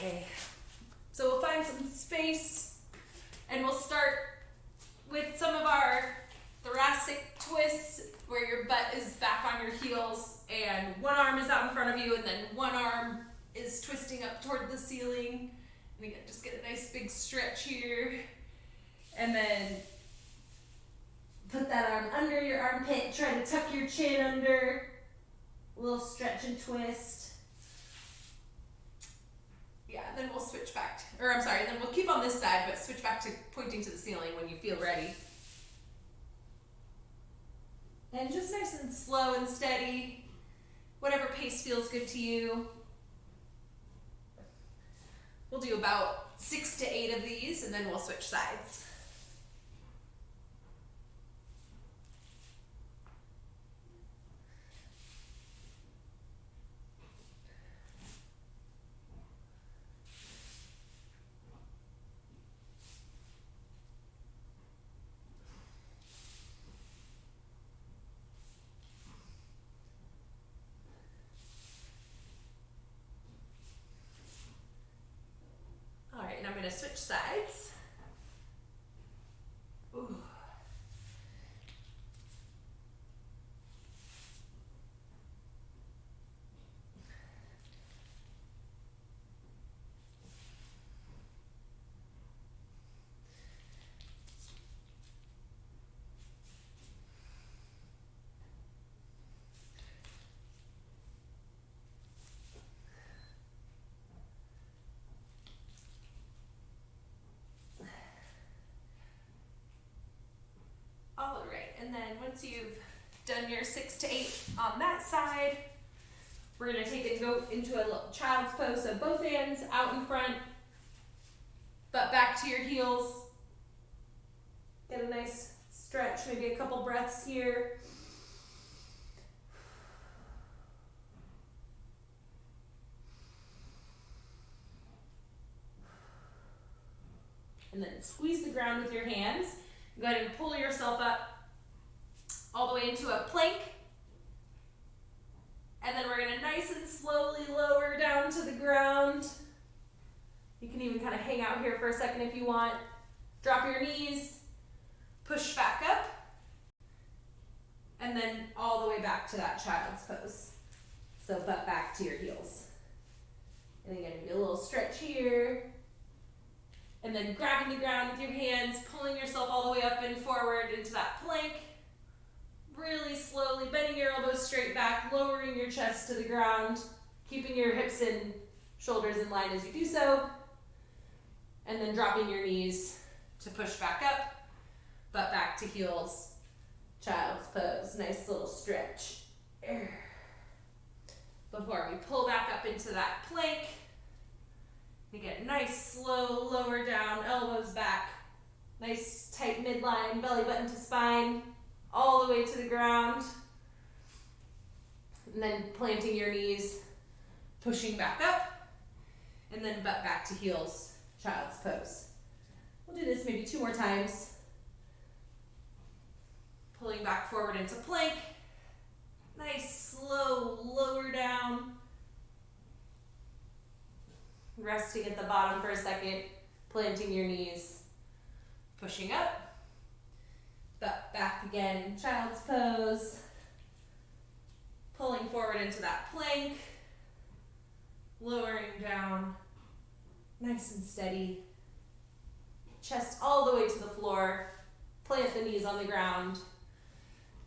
Okay, so we'll find some space and we'll start with some of our thoracic twists where your butt is back on your heels and one arm is out in front of you and then one arm is twisting up toward the ceiling. And again, just get a nice big stretch here. And then put that arm under your armpit, try to tuck your chin under. A little stretch and twist. Yeah, then we'll switch back, then we'll keep on this side, but switch back to pointing to the ceiling when you feel ready. And just nice and slow and steady, whatever pace feels good to you. We'll do about 6 to 8 of these, and then we'll switch sides. And I'm going to switch sides. Ooh. All right, and then once you've done your 6 to 8 on that side, we're going to take and go into a little child's pose. So both hands out in front, butt back to your heels. Get a nice stretch, maybe a couple breaths here. And then squeeze the ground with your hands. Go ahead and pull yourself up all the way into a plank. And then we're going to nice and slowly lower down to the ground. You can even kind of hang out here for a second if you want. Drop your knees, push back up, and then all the way back to that child's pose. So butt back to your heels. And again, maybe a little stretch here. And then grabbing the ground with your hands, pulling yourself all the way up and forward into that plank. Really slowly bending your elbows straight back, lowering your chest to the ground, keeping your hips and shoulders in line as you do so. And then dropping your knees to push back up, butt back to heels, child's pose. Nice little stretch. Before we pull back up into that plank. You get nice, slow, lower down, elbows back. Nice, tight midline, belly button to spine, all the way to the ground. And then planting your knees, pushing back up, and then butt back to heels, child's pose. We'll do this maybe 2 more times. Pulling back forward into plank. Nice, slow, lower down. Resting at the bottom for a second, planting your knees, pushing up, butt back again, child's pose, pulling forward into that plank, lowering down, nice and steady, chest all the way to the floor, plant the knees on the ground,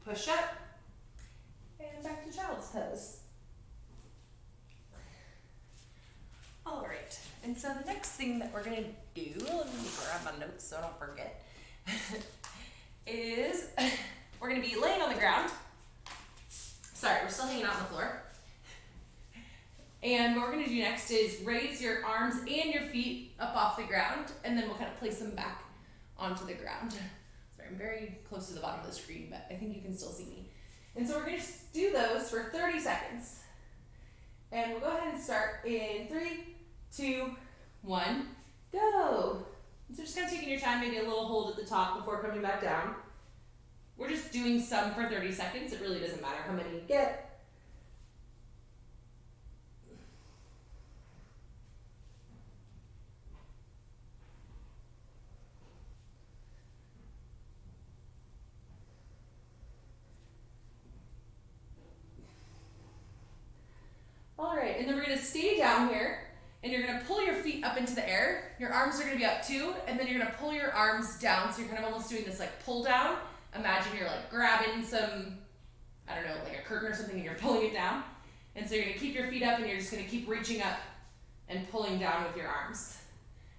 push up, and back to child's pose. All right, and so the next thing that we're gonna do, let me grab my notes so I don't forget, is we're gonna be laying on the ground. Sorry, we're still hanging out on the floor. And what we're gonna do next is raise your arms and your feet up off the ground, and then we'll kind of place them back onto the ground. Sorry, I'm very close to the bottom of the screen, but I think you can still see me. And so we're gonna just do those for 30 seconds. And we'll go ahead and start in 3, 2, 1, go. So just kind of taking your time, maybe a little hold at the top before coming back down. We're just doing some for 30 seconds. It really doesn't matter how many you get. right, and then we're gonna stay down here, and you're gonna pull your feet up into the air. Your arms are gonna be up too, and then you're gonna pull your arms down, so you're kind of almost doing this like pull down. Imagine you're like grabbing some, I don't know, like a curtain or something, and you're pulling it down. And so you're gonna keep your feet up, and you're just gonna keep reaching up and pulling down with your arms.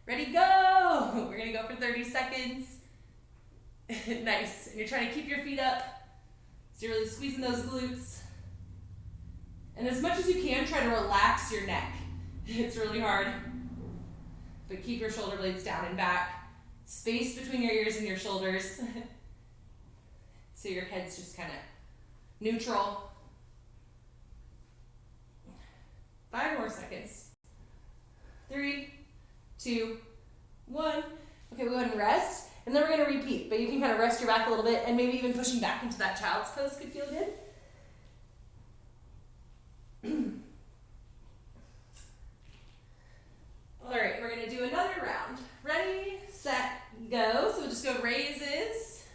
Ready, go! We're gonna go for 30 seconds. Nice, and you're trying to keep your feet up, so you're really squeezing those glutes. And as much as you can, try to relax your neck. It's really hard, but keep your shoulder blades down and back. Space between your ears and your shoulders. So your head's just kind of neutral. 5 more seconds. 3, 2, 1. Okay, we'll go ahead and rest. And then we're going to repeat, but you can kind of rest your back a little bit, and maybe even pushing back into that child's pose could feel good. All right, we're going to do another round. Ready, set, go. So we'll just go raises.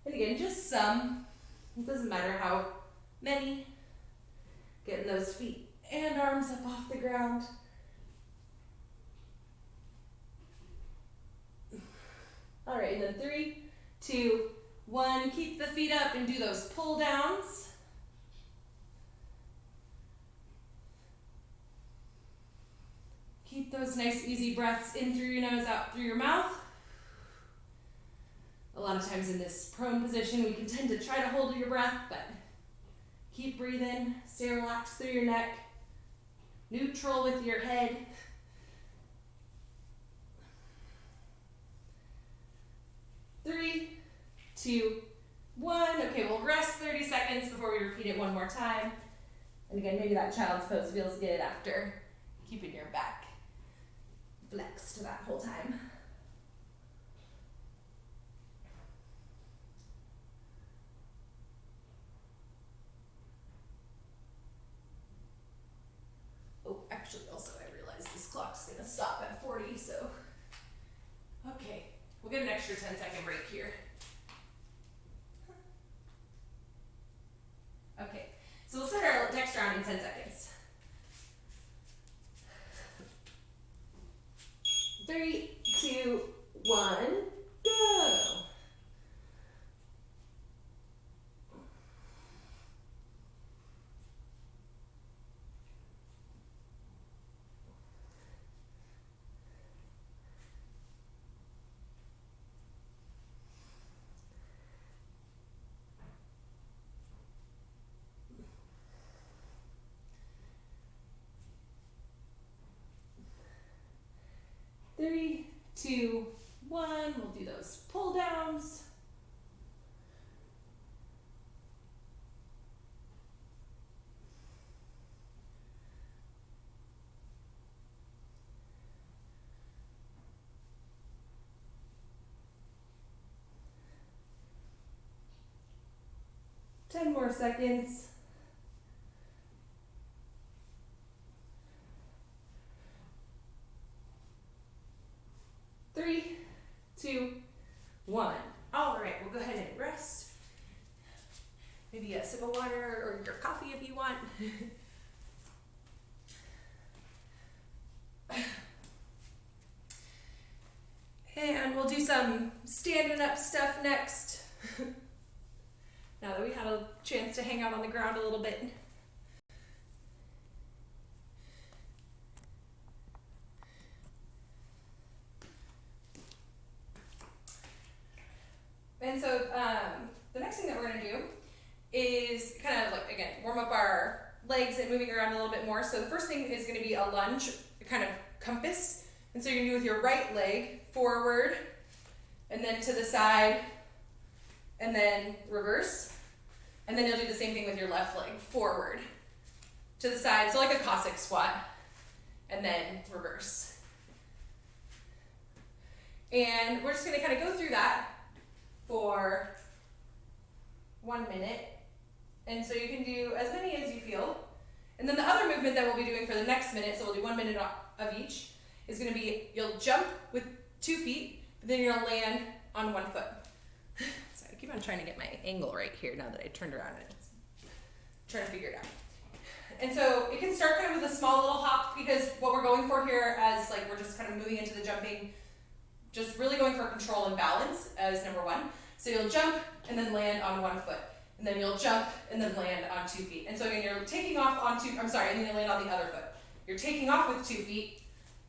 And again, just some. It doesn't matter how many. Getting those feet and arms up off the ground. All right, and then 3, 2, 1. Keep the feet up and do those pull downs. Keep those nice easy breaths in through your nose, out through your mouth. A lot of times in this prone position, we can tend to try to hold your breath, but keep breathing, stay relaxed through your neck, neutral with your head. Three, 2, 1. Okay, we'll rest 30 seconds before we repeat it one more time. And again, maybe that child's pose feels good after keeping your back flexed that whole time. Actually, also I realize this clock's gonna stop at 40, so. Okay, we'll get an extra 10-second break here. Okay, so we'll start our next round in 10 seconds. 3, 2, 1, go. Three, 2, 1. We'll do those pull downs. Ten more seconds. 3, 2, 1. All right, we'll go ahead and rest. Maybe a sip of water or your coffee if you want. And we'll do some standing up stuff next. Now that we have a chance to hang out on the ground a little bit. And so the next thing that we're going to do is kind of like, again, warm up our legs and moving around a little bit more. So the first thing is going to be a lunge, kind of compass. And so you're going to do with your right leg forward and then to the side and then reverse. And then you'll do the same thing with your left leg, forward to the side. So like a Cossack squat and then reverse. And we're just going to kind of go through that for 1 minute. And so you can do as many as you feel. And then the other movement that we'll be doing for the next minute, so we'll do 1 minute of each, is going to be you'll jump with 2 feet, but then you're gonna land on 1 foot. So I keep on trying to get my angle right here now that I turned around and it's trying to figure it out. And so it can start kind of with a small little hop, because what we're going for here, as like we're just kind of moving into the jumping, just really going for control and balance as number 1. So you'll jump and then land on 1 foot. And then you'll jump and then land on 2 feet. And so again, you're taking off on and then you land on the other foot. You're taking off with 2 feet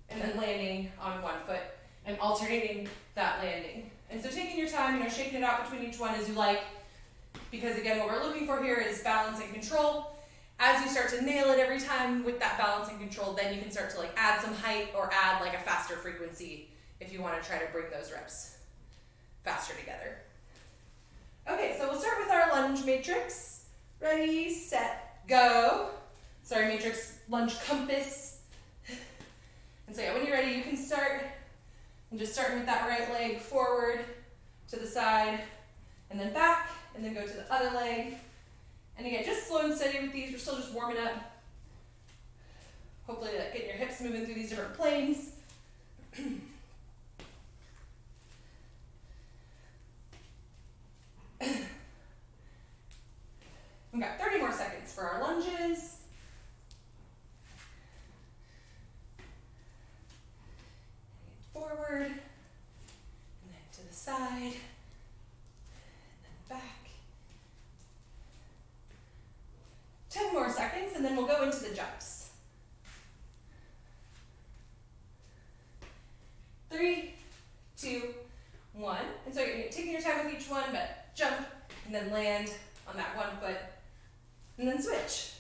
and then landing on 1 foot and alternating that landing. And so taking your time, shaking it out between each one as you like, because again, what we're looking for here is balance and control. As you start to nail it every time with that balance and control, then you can start to like add some height or add like a faster frequency if you want to try to bring those reps faster together. Okay, so we'll start with our lunge matrix. Ready, set, go. Sorry, matrix, lunge compass. And so yeah, when you're ready, you can start. And just starting with that right leg forward to the side, and then back, and then go to the other leg. And again, just slow and steady with these. We're still just warming up. Hopefully getting your hips moving through these different planes. We've got 30 more seconds for our lunges. Forward, and then to the side, and then back. 10 more seconds, and then we'll go into the jumps. 3, 2, 1. And so you're taking your time with each one, but jump, and then land on that 1 foot, and then switch.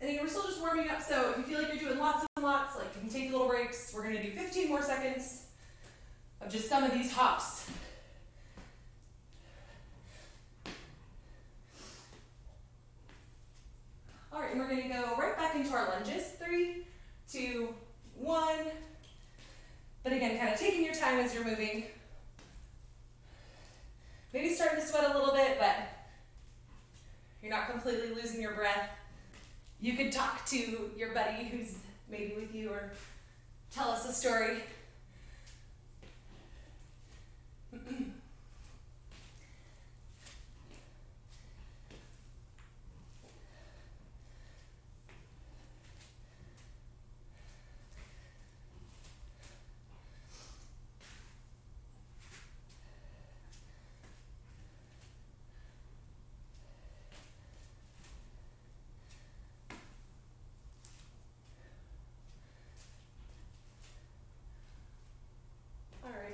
And again, we're still just warming up, so if you feel like you're doing lots and lots, like you can take little breaks. We're gonna do 15 more seconds of just some of these hops. All right, and we're gonna go right back into our lunges. 3, 2, 1. But again, kind of taking your time as you're moving. Maybe starting to sweat a little bit, but you're not completely losing your breath. You could talk to your buddy who's maybe with you, or tell us a story.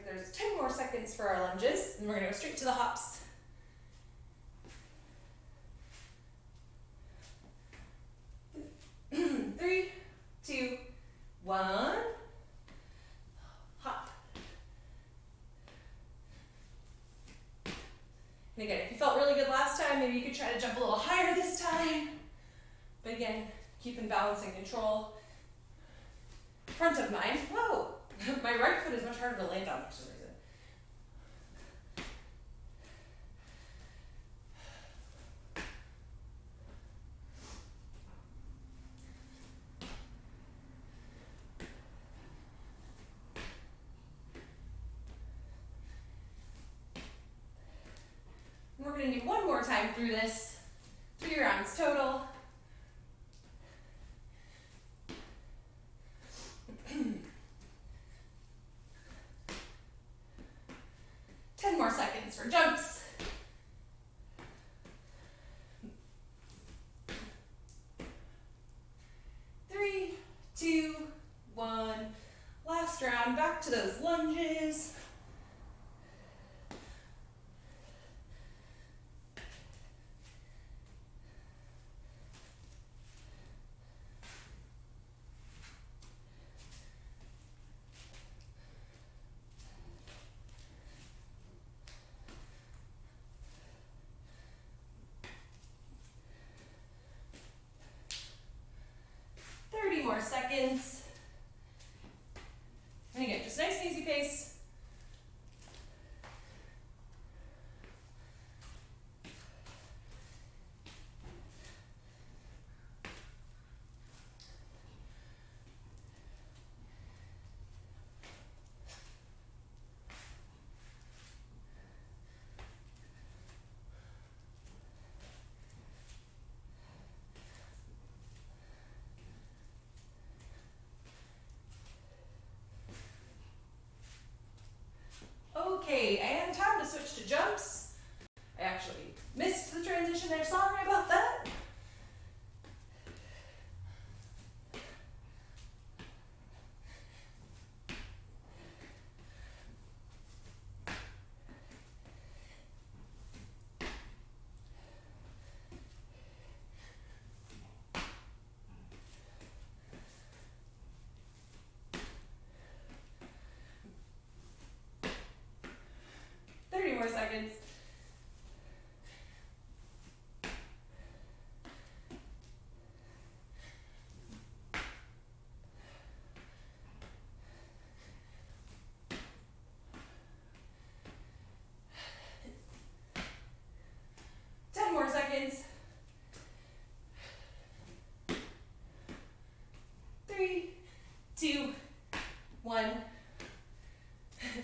There's 10 more seconds for our lunges, and we're going to go straight to the hops. Three, 2, 1. Hop. And again, if you felt really good last time, maybe you could try to jump a little higher this time. But again, keeping balance and control. Front of mind. Whoa! My right foot is much harder to land on for some reason. And we're going to do one more time through this. 3 rounds total. More seconds for jumps. 3, 2, 1. Last round, back to those lunges. seconds. And again, just nice and easy pace. Okay, and time to switch to jumps. I actually missed the transition there, sorry about that. More seconds. More seconds. 3, 2, 1.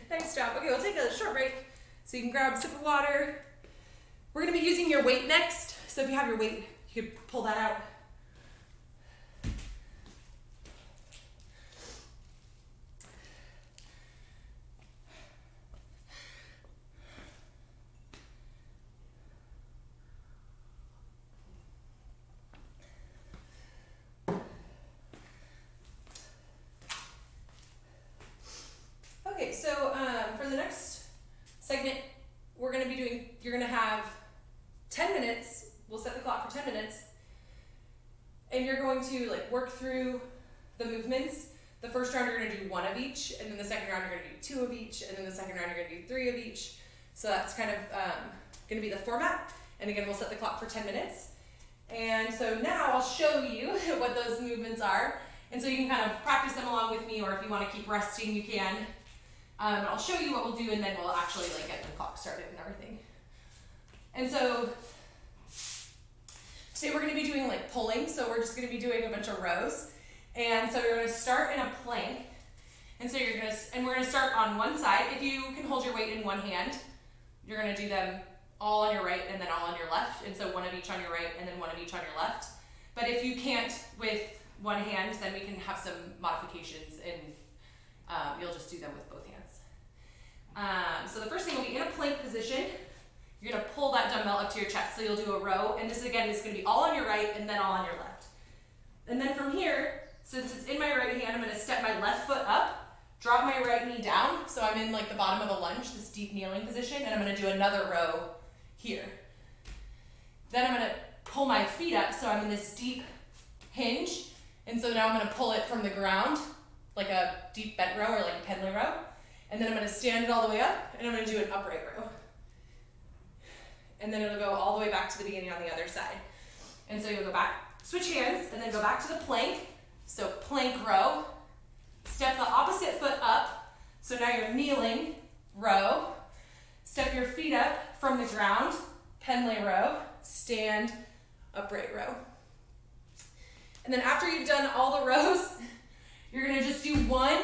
Nice job. Okay, we'll take a short break. So you can grab a sip of water. We're going to be using your weight next. So if you have your weight, you could pull that out. Okay, so for the next segment, we're going to be doing, you're going to have 10 minutes, we'll set the clock for 10 minutes, and you're going to like work through the movements. The first round you're going to do 1 of each, and then the second round you're going to do 2 of each, and then the second round you're going to do 3 of each. So that's kind of going to be the format, and again we'll set the clock for 10 minutes. And so now I'll show you what those movements are, and so you can kind of practice them along with me, or if you want to keep resting you can. I'll show you what we'll do, and then we'll actually like get the clock started and everything. And so today we're going to be doing like pulling, so we're just going to be doing a bunch of rows. And so you're going to start in a plank, and so we're going to start on one side. If you can hold your weight in one hand, you're going to do them all on your right and then all on your left, and so 1 of each on your right and then 1 of each on your left. But if you can't with one hand, then we can have some modifications, and you'll just do them with both hands. So the first thing will be in a plank position. You're going to pull that dumbbell up to your chest. So you'll do a row, and this again is going to be all on your right and then all on your left. And then from here, since it's in my right hand, I'm going to step my left foot up, drop my right knee down, so I'm in like the bottom of a lunge, this deep kneeling position, and I'm going to do another row here. Then I'm going to pull my feet up, so I'm in this deep hinge, and so now I'm going to pull it from the ground, like a deep bent row or like a pendulum row. And then I'm going to stand it all the way up, and I'm going to do an upright row. And then it'll go all the way back to the beginning on the other side. And so you'll go back, switch hands, and then go back to the plank. So plank row, step the opposite foot up. So now you're kneeling, row. Step your feet up from the ground, pendulum row, stand, upright row. And then after you've done all the rows, you're going to just do one,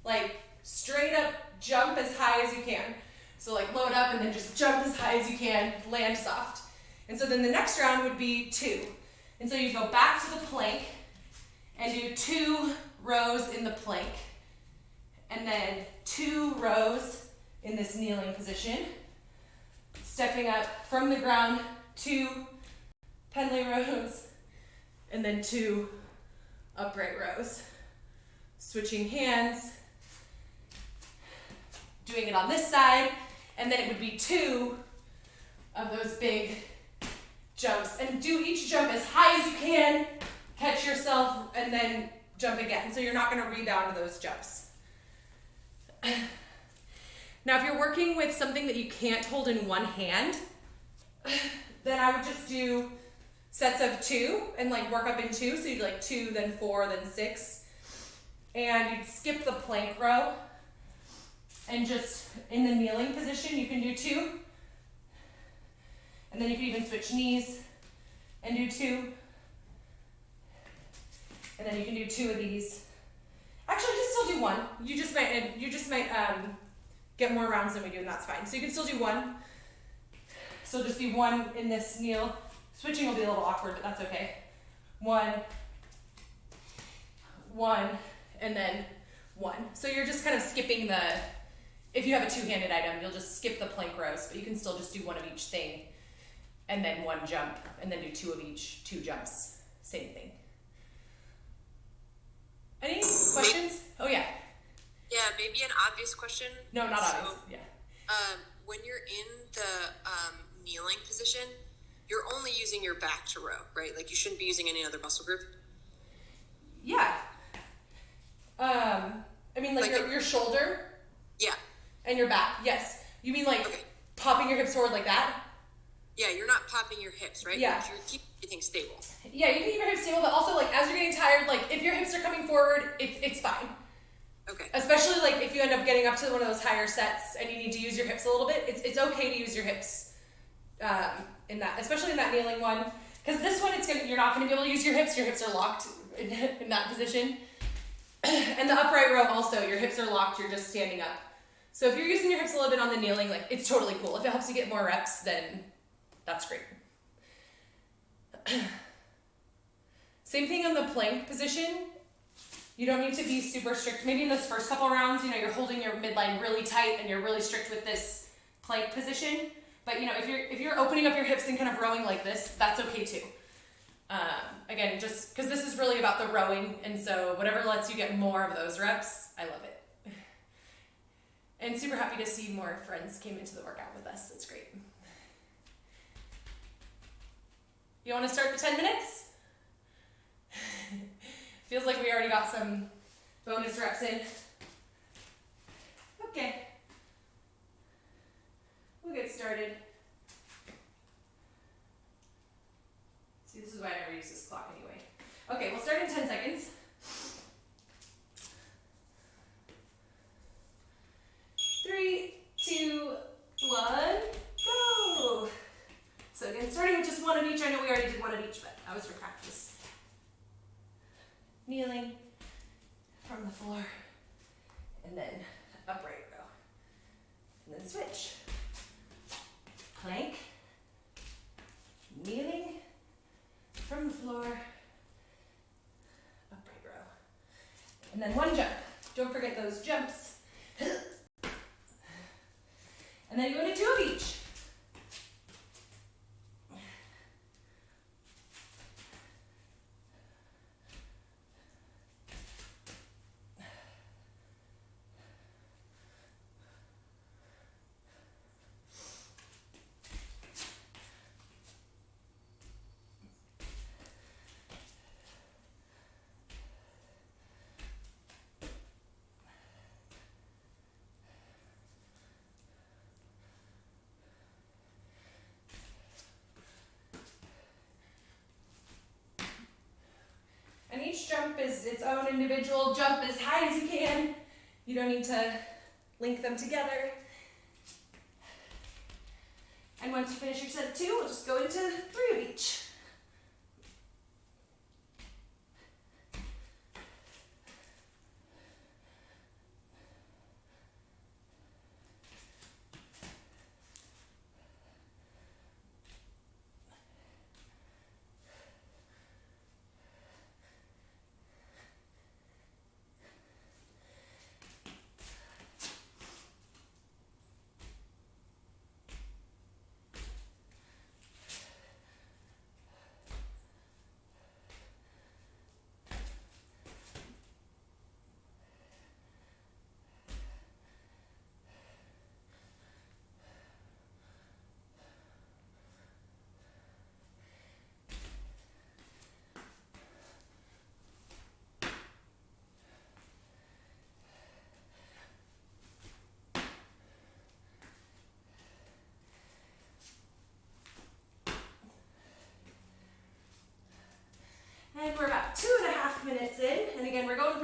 like, straight up jump as high as you can. So like load up and then just jump as high as you can, land soft. And so then the next round would be 2. And so you go back to the plank and do 2 rows in the plank. And then 2 rows in this kneeling position. Stepping up from the ground, 2 pendulum rows, and then 2 upright rows. Switching hands. Doing it on this side, and then it would be 2 of those big jumps. And do each jump as high as you can, catch yourself, and then jump again. So you're not going to rebound those jumps. Now, if you're working with something that you can't hold in one hand, then I would just do sets of 2 and like work up in 2. So you do like 2, then 4, then 6. and you'd skip the plank row, and just in the kneeling position, you can do 2. And then you can even switch knees and do 2. And then you can do 2 of these. Actually, just still do 1. You just might get more rounds than we do, and that's fine. So you can still do 1. So just do 1 in this kneel. Switching will be a little awkward, but that's okay. 1, 1, and then 1. So you're just kind of skipping the, if you have a 2-handed item, you'll just skip the plank rows, but you can still just do 1 of each thing, and then 1 jump, and then do 2 of each, 2 jumps. Same thing. Any questions? Oh yeah. Yeah, maybe an obvious question. No, not obvious. Yeah. When you're in the kneeling position, you're only using your back to row, right? Like you shouldn't be using any other muscle group. Yeah. I mean, like your shoulder. Yeah. And your back. Yes. You mean like popping your hips forward like that? Yeah, you're not popping your hips, right? Yeah. You're keeping everything stable. Yeah, you can keep your hips stable, but also like as you're getting tired, like if your hips are coming forward, it's fine. Okay. Especially like if you end up getting up to one of those higher sets and you need to use your hips a little bit, it's okay to use your hips in that, especially in that kneeling one. Because this one, you're not going to be able to use your hips. Your hips are locked in that position. And the upright row also, your hips are locked. You're just standing up. So if you're using your hips a little bit on the kneeling, like it's totally cool. If it helps you get more reps, then that's great. Same thing on the plank position. You don't need to be super strict. Maybe in those first couple rounds, you're holding your midline really tight and you're really strict with this plank position. But if you're opening up your hips and kind of rowing like this, that's okay too. Again, just because this is really about the rowing, and so whatever lets you get more of those reps, I love it. And super happy to see more friends came into the workout with us. It's great. You want to start the 10 minutes? Feels like we already got some bonus reps in. Okay. We'll get started. See, this is why I never use this clock anyway. Okay, we'll start in 10 seconds. 3, 2, 1, go! So again, starting with just 1 of each. I know we already did 1 of each, but that was for practice. Kneeling from the floor, and then upright row, and then switch. Plank, kneeling from the floor, upright row, and then 1 jump. Don't forget those jumps. And then you go to 2 of each. And each jump is its own individual jump as high as you can. You don't need to link them together. And once you finish your set of 2, we'll just go into 3 of each.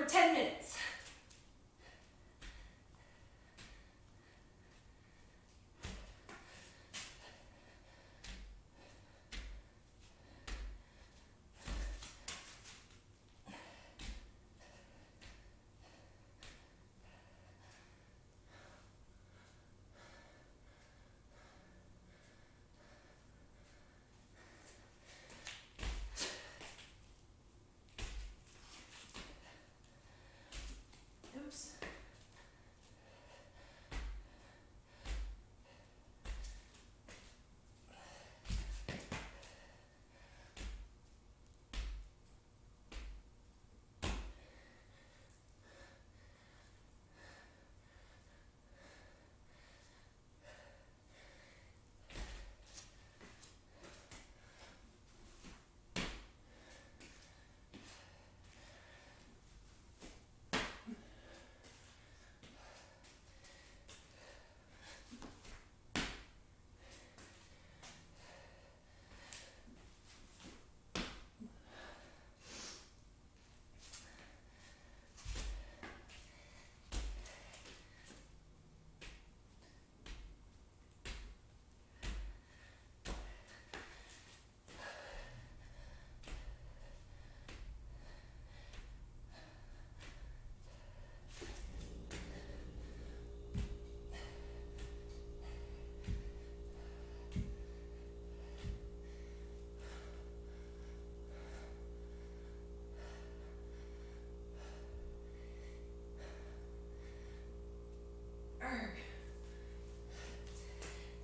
for 10 minutes. Oops.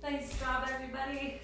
Nice job, everybody.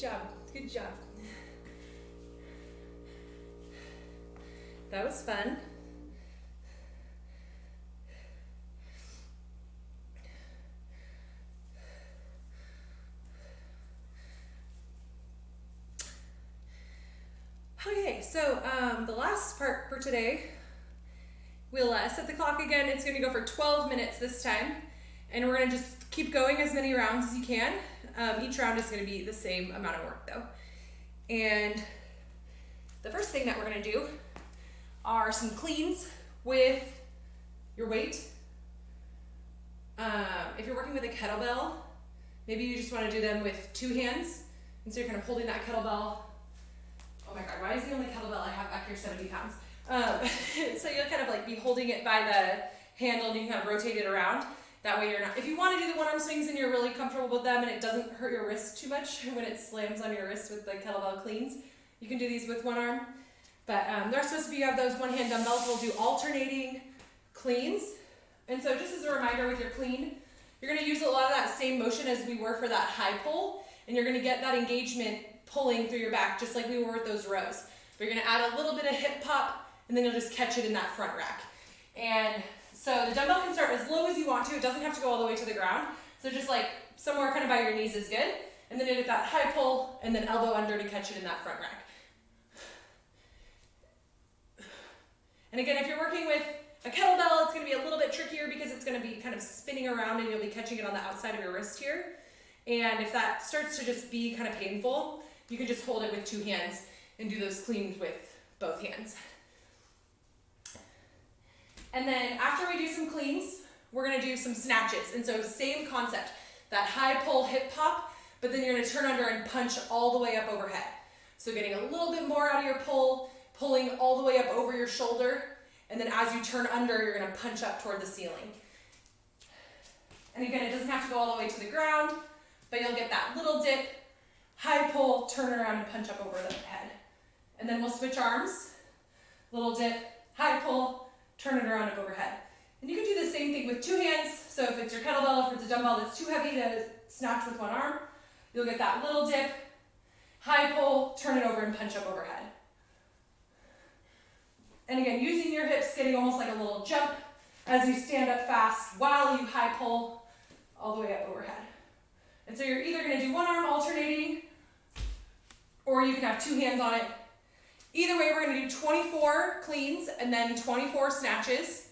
job. Good job. That was fun. Okay, so the last part for today, we'll set the clock again. It's going to go for 12 minutes this time, and we're going to just keep going as many rounds as you can. Each round is going to be the same amount of work though. And the first thing that we're going to do are some cleans with your weight. If you're working with a kettlebell, maybe you just want to do them with two hands, and so you're kind of holding that kettlebell. Oh my god, why is the only kettlebell I have back here 70 pounds? So you'll kind of like be holding it by the handle, and you can kind of rotate it around. That way you're not, if you want to do the one arm swings and you're really comfortable with them and it doesn't hurt your wrist too much when it slams on your wrist with the kettlebell cleans, you can do these with one arm. But they're supposed to be, you have those one hand dumbbells. We'll do alternating cleans. And so just as a reminder with your clean, you're going to use a lot of that same motion as we were for that high pull, and you're going to get that engagement pulling through your back just like we were with those rows. But you're going to add a little bit of hip pop, and then you'll just catch it in that front rack. And so the dumbbell can start as low as you want to. It doesn't have to go all the way to the ground. So just like somewhere kind of by your knees is good. And then you get that high pull, and then elbow under to catch it in that front rack. And again, if you're working with a kettlebell, it's going to be a little bit trickier because it's going to be kind of spinning around and you'll be catching it on the outside of your wrist here. And if that starts to just be kind of painful, you can just hold it with two hands and do those cleans with both hands. And then after we do some cleans, we're going to do some snatches. And so same concept, that high pull hip pop, but then you're going to turn under and punch all the way up overhead. So getting a little bit more out of your pull, pulling all the way up over your shoulder, and then as you turn under, you're going to punch up toward the ceiling. And again, it doesn't have to go all the way to the ground, but you'll get that little dip, high pull, turn around and punch up over the head. And then we'll switch arms, little dip, high pull, turn it around up overhead. And you can do the same thing with two hands. So if it's your kettlebell, if it's a dumbbell that's too heavy to snatch with one arm, you'll get that little dip, high pull, turn it over and punch up overhead. And again, using your hips, getting almost like a little jump as you stand up fast while you high pull all the way up overhead. And so you're either going to do one arm alternating, or you can have two hands on it. Either way, we're going to do 24 cleans and then 24 snatches.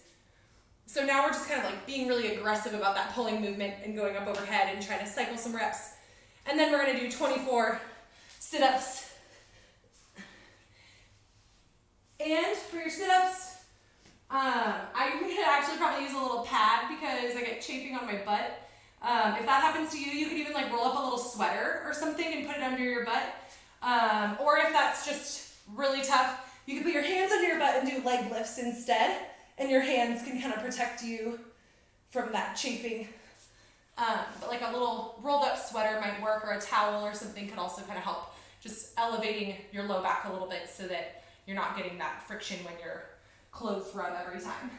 So now we're just kind of like being really aggressive about that pulling movement and going up overhead and trying to cycle some reps. And then we're going to do 24 sit-ups. And for your sit-ups, I would actually probably use a little pad because I get chafing on my butt. If that happens to you, you could even like roll up a little sweater or something and put it under your butt. Or if that's just really tough, you can put your hands under your butt and do leg lifts instead, and your hands can kind of protect you from that chafing. But like a little rolled up sweater might work, or a towel or something could also kind of help, just elevating your low back a little bit so that you're not getting that friction when your clothes rub every time.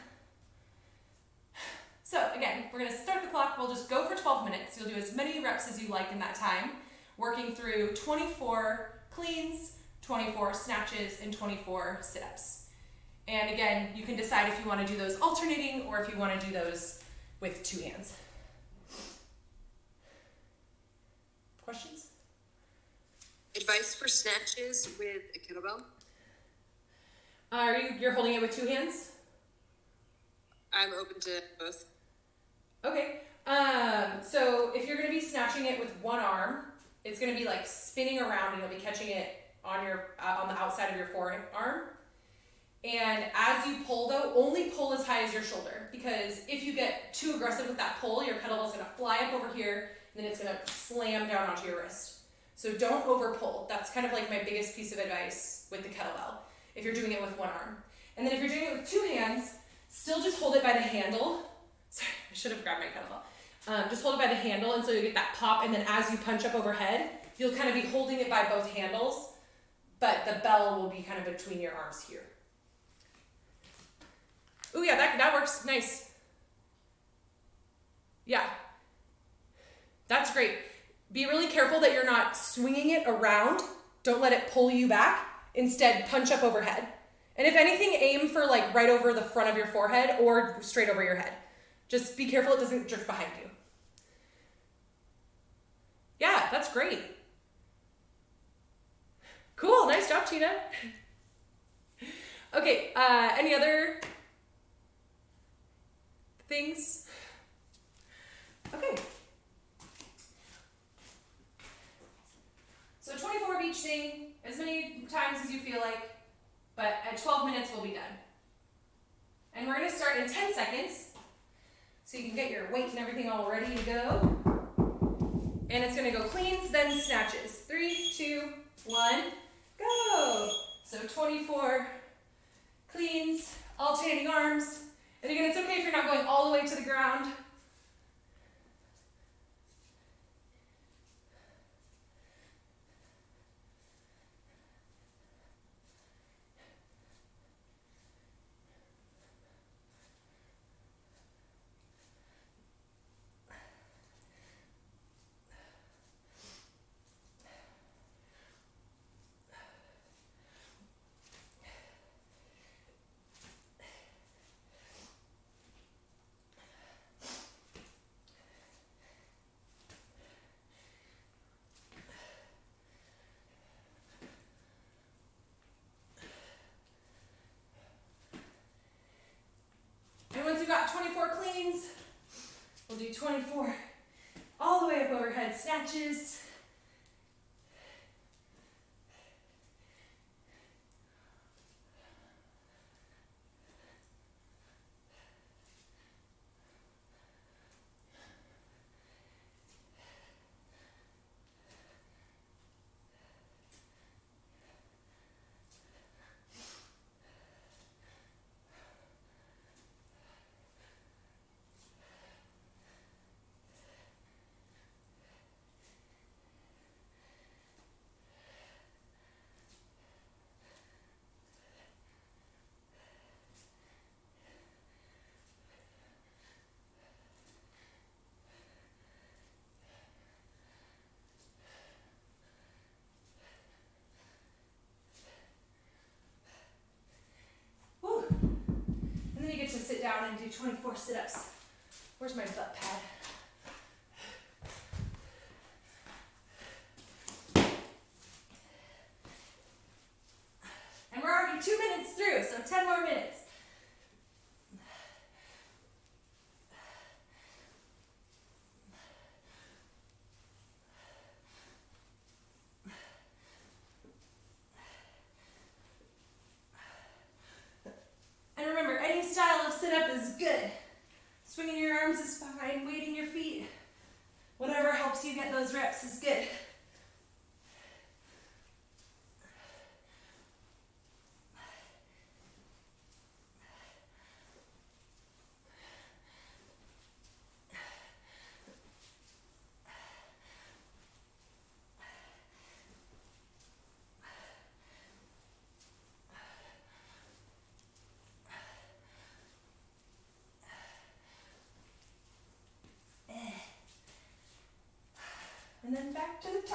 So again, we're going to start the clock. We'll just go for 12 minutes. You'll do as many reps as you like in that time, working through 24 cleans, 24 snatches, and 24 sit-ups. And again, you can decide if you want to do those alternating or if you want to do those with two hands. Questions? Advice for snatches with a kettlebell? You're holding it with two hands? I'm open to both. Okay. So if you're going to be snatching it with one arm, it's going to be like spinning around, and you'll be catching it on your on the outside of your forearm. And as you pull though, only pull as high as your shoulder, because if you get too aggressive with that pull, your kettlebell's going to fly up over here, and then it's going to slam down onto your wrist. So don't over pull. That's kind of like my biggest piece of advice with the kettlebell, if you're doing it with one arm. And then if you're doing it with two hands, still just hold it by the handle. Sorry, I should have grabbed my kettlebell. Just hold it by the handle, and so you get that pop, and then as you punch up overhead, you'll kind of be holding it by both handles, but the bell will be kind of between your arms here. Oh yeah, that works. Nice. Yeah, that's great. Be really careful that you're not swinging it around. Don't let it pull you back. Instead, punch up overhead. And if anything, aim for like right over the front of your forehead or straight over your head. Just be careful it doesn't drift behind you. Yeah, that's great. Cool, nice job, Tina. Okay, any other things? Okay. So 24 of each thing, as many times as you feel like, but at 12 minutes we'll be done. And we're gonna start in 10 seconds, so you can get your weight and everything all ready to go. And it's gonna go cleans, then snatches. 3, 2, 1, go. So 24 cleans, alternating arms. And again, it's okay if you're not going all the way to the ground. And once you've got 24 cleans, we'll do 24 all the way up overhead snatches. To sit down and do 24 sit-ups. Where's my butt pad? And we're already 2 minutes through, so 10 more minutes. And remember, any style of sit-up is good. Swinging your arms is fine, weighting your feet, whatever helps you get those reps is good. And then back to the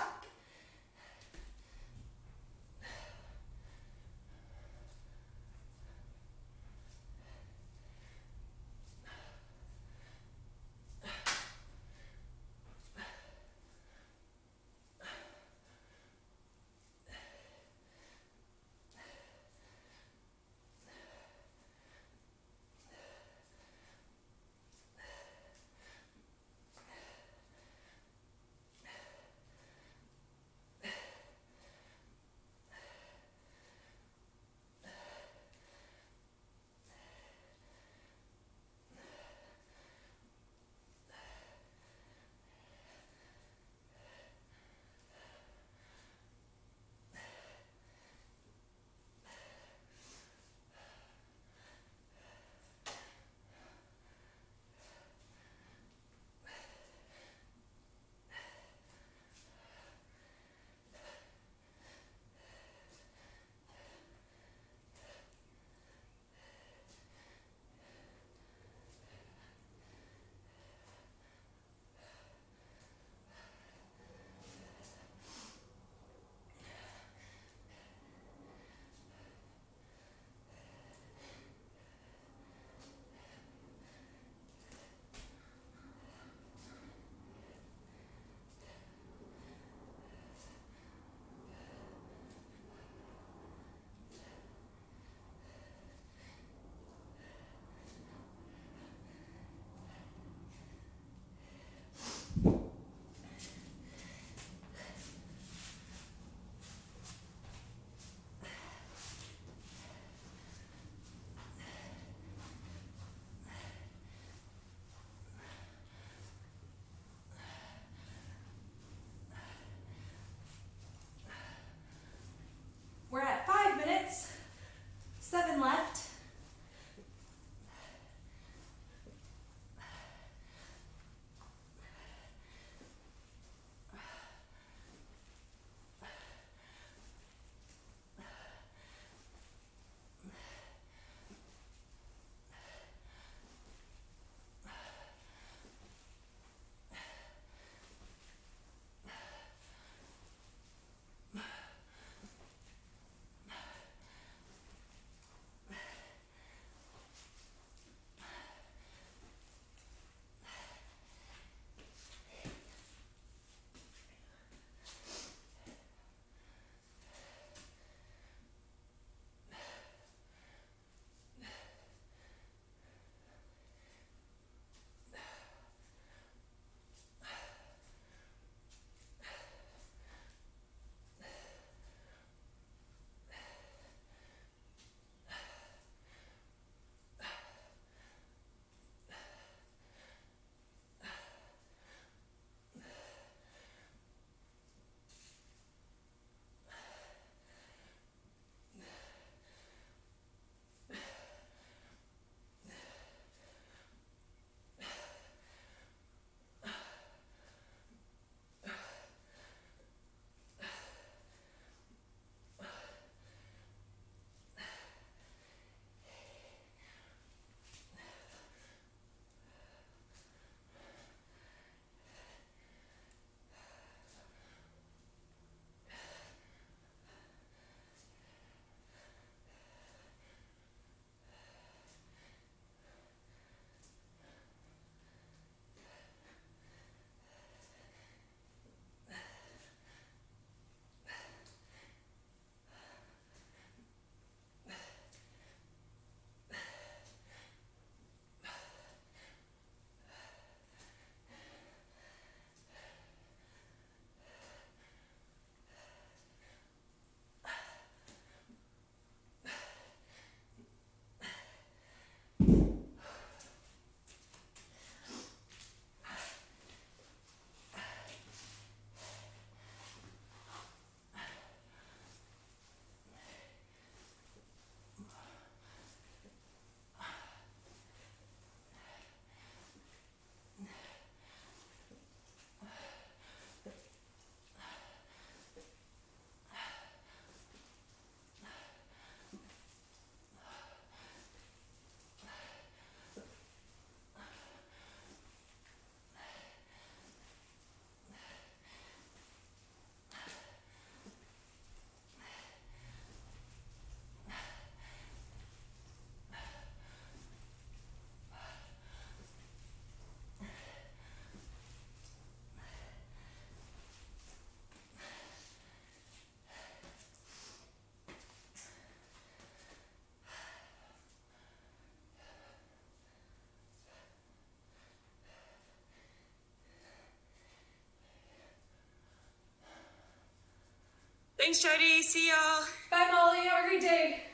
Thanks, Chardy. See y'all. Bye, Molly. Have a great day.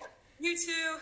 You too.